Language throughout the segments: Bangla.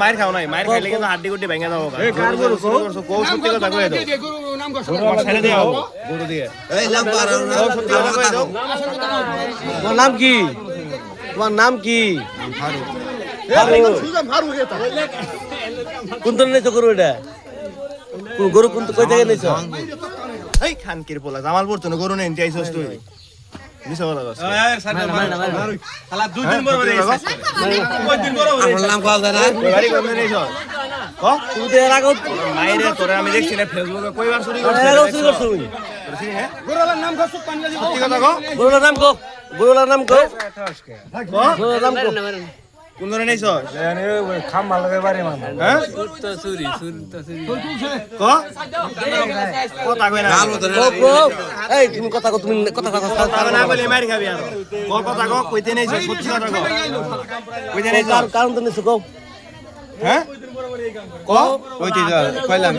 মায়ের খাও নাই মায়ের খাইলে কিন্তু হাড্ডি গুড্ডি ভেঙে যাবো সত্যি কথা কয়ে দাও ছেড়ে দিয়ে গরু দিয়ে তোমার নাম কি তোমার নাম কি কোন ধরনের নেছো গরু এটা গরু কোন কই থেকে নেছো এই খানকির পোলা জামালপুর তো গরু নেই আইছস তুই মিছা বলা বাস শালা দুই দিন বড় হয়ে গেছে কই দিন বড় হয়ে গেছে নাম কল দাদা গাড়ি কোন নেছ ক তুই তো এর আগে মাইরে তোরে আমি দেখছি না ফেসবুকে কয়বার চুরি করছিস হ্যাঁ গরুলার নাম কো পানি দি সত্যি কথা কো গরুলার নাম কো গরুলার নাম কো গরুলার নাম কো কোন ধরে নেছ জানি খাম ভালো করে বাড়ি মান হ্যাঁ তো চুরি ক কথা কই না এই তুমি কথা কো তুমি কথা কথা না বলে মারি খাবি আর ক কথা কো কইতে নেছ সত্যি কথা কো কইতে নেছ কারণ তো নেছো কো হ্যাঁ ক কইতে যা কইলাম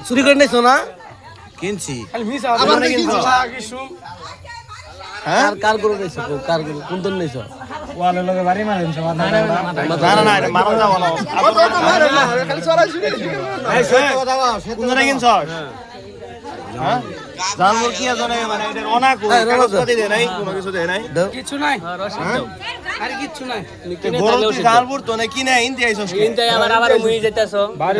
চুরি করে নেছো না কিনছি খালি মিছা আবার কিনছো হ্যাঁ কার গরু নেছো কার গরু কোন ধরনের নেছো ওয়ালে লগে বাড়ি মারেন সমাজ না না এটা মারো যাও না খালি চড়াই শুনে এই সত্য কথা কও কোন ধরে কিনছস হ্যাঁ জানবো কি জানে মানে এটা অনা কো কাগজপত্র দে নাই কোনো কিছু দে নাই কিছু নাই আর কিছু নাই গরু তুই জানবো তো না কিনে ইনতে আইছস কিন্তু আবার মুই যেতেছো বাড়ি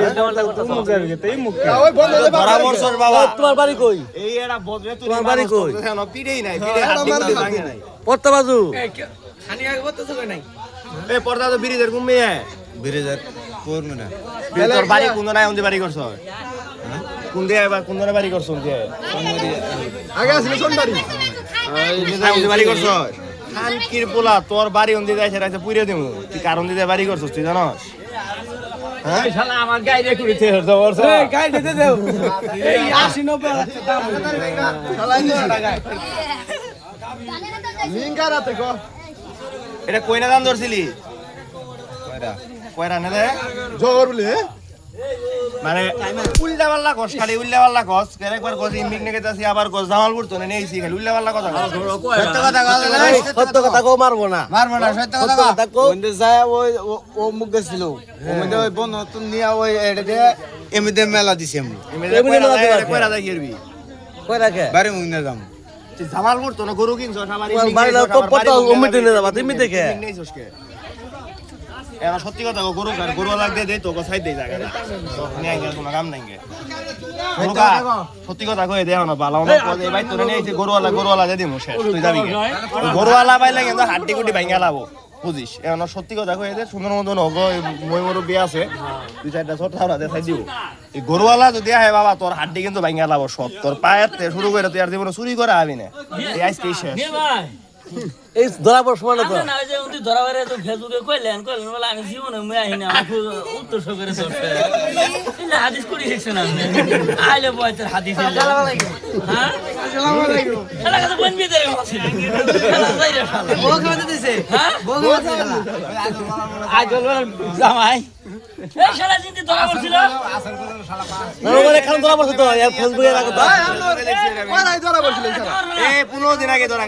মুখ করবে তাই মুখ ওই বন্ধ দে পরামর্শর বাবা তোমার বাড়ি কই এই এরা বদরে তুই তোমার বাড়ি কই না পিড়েই নাই পিড়ে হাড্ডি গুড্ডি ভাঙে নাই পড়তে বাজু খানি আগে বলতেছো কই নাই এই পর্দা তো ব্রিজের ঘুমে বিরেজার করবে না তোর বাড়ি কোন নাই ওন্দি বাড়ি করছ কোন দিয়ে এবার কোন ধরে বাড়ি করছ দিয়ে আগে আসলে কোন বাড়ি ওন্দি বাড়ি করছ খানকির পোলা তোর বাড়ি ওন্দি যাইছে রাইতে পুইরে দিমু তুই কারণ দিতে বাড়ি করছস তুই জানোস হ্যাঁ শালা আমার গাইরে করিতে দবর এই গাই দিতে দেও এই 80 90 দাম শালা টাকা লিঙ্গারাতে কো এটা কইনা দাম ধরছিলি কয়রা না রে জোর বলে মানে উল্টা পাল্লা কস খালি উল্টা পাল্লা কস একবার কস ইমিক নেকে যাচ্ছি আবার কস জামালপুর তো নেইছি খালি উল্টা পাল্লা কথা কস সত্য কথা কো মারবো না সত্য কথা কো বন্ধু যায় ওই ও মুখ গেছিল ও মধ্যে ওই বন্ধু তো নিয়ে ওই এটা দিয়ে এমনিতে মেলা দিছি আমি কয়রা যাই গিরবি কই রাখে বাড়ি মুখ নিয়ে যাম তুই জামালপুর তো না গরু কিনছ আমার বাড়ি তো পড়তে উমিতে নিয়ে যাবা তুমি দেখে নেইছস কে এরা সত্যি কথা গরু কার গরু লাগতে দে তো সাইড দেই জায়গা তো নিয়ে গেল কোনো কাম নাই গে সত্যি কথা কই দেও না বালা না কই ভাই তোরে নেইছে গরুওয়ালা দে দিমু শেষ তুই যাবি গরুওয়ালা পাইলে কিন্তু হাড্ডি গুড্ডি ভাঙা লাবো বুঝিস এখন সত্যি কথা কই দে সুন্দর মতন হগ মই মুরব্বি আছে তুই চারটা ছোট হাওড়া দে খাই দিব এই গরুওয়ালা যদি আহে বাবা তোর হাড্ডি কিন্তু ভাঙা লাবো সব তোর পায়ের তে শুরু করে তুই আর জীবনে চুরি করে আবি না এই আজকে শেষ ভাই এই ধরাবার সময় না তো না ওই যে উনি ধরা বেরে তো ফেসবুকে কইলেন বলে আমি জীবনে মই আইনা আমাকে উত্তর সব করে চলছে এই হাদিস করি শিখছেন আপনি আইলে বয়তের হাদিস হ্যাঁ আসসালামু আলাইকুম শালা কথা বন বিয়ে দেবে শালা যাইরে শালা বউ খাওয়াতে দিছে হ্যাঁ বউ খাওয়াতে দিছে আজ বলবেন জামাই এই শালা জিন্দি ধরা পড়ছিল না মানে খান ধরা পড়ছে তো ফেসবুকে রাখো তো এই 15 দিন আগে ধরা